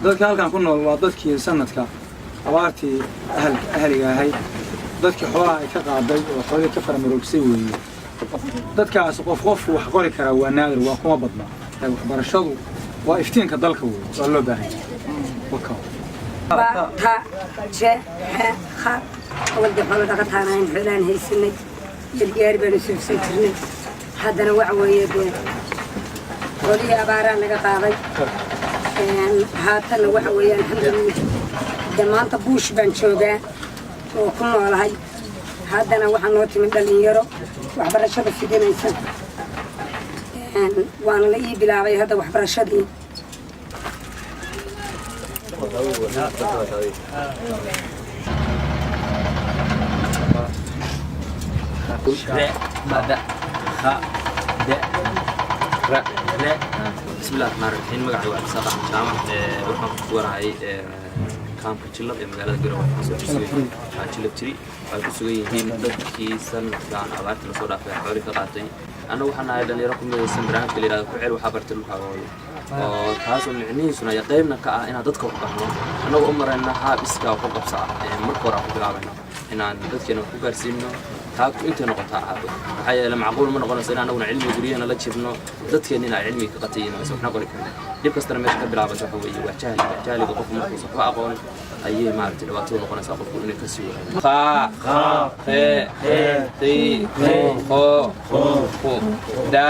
dadka halkan ku nool waa dadkii sanadka abaartii ahliga ahayd dadkii xoolaha ay ka qaaday oo xoolihii ka farmaroogsay weeye dadkaas qof wax qori kara waa naadir waa kuma badna waxbarashadu waa iftiinka dalka weeye waa loo baahan yahay ولد حول دقتنا إن حلان هي سنة الجارب نسوف سجنة هذا نوع ويد ولي عبارة عن قاضي هذا نوع ويا الحمد لله دمان تبوش بنشوجا وكل على هاي هذا نوع نوت من دليرو وحبر الشباب في دين إنسان وأنا لي بلاوي هذا وحبر الشديد بسم الله الرحمن الرحيم مقعد واحد صباح جامع وحنا وراي كان كجلب مقالة جرو كجلب تري وكسوي هين dadkii sanadkan abaarta la soo dhaafay xoolo ka qaatay anagu waxaan ahay dhalinyaro ku midaysan barnaamijka la yiraahdo ku ceel waxa bartay luqadooda oo taasoo micnihiisuna ay qaybna ka ah inaan dadka wax baxno anagu u marayna haab iska wax u qabsaa marka hore ku bilaabayna inaan dadkeena ku gaarsiino taagtu inta noqota ahaado waxa yeelay macquul ma noqonayso in anaguna cilmi guriyana la jibno dadkeena in cilmi ka qatayeen oo waxna qori karno dib kastana meesha ka bilaabato waxa weeye waa jahliga qofku markuu soo aqoon ayay maartay dhawaato noqonaysa qofku inuu ka sii wado kha da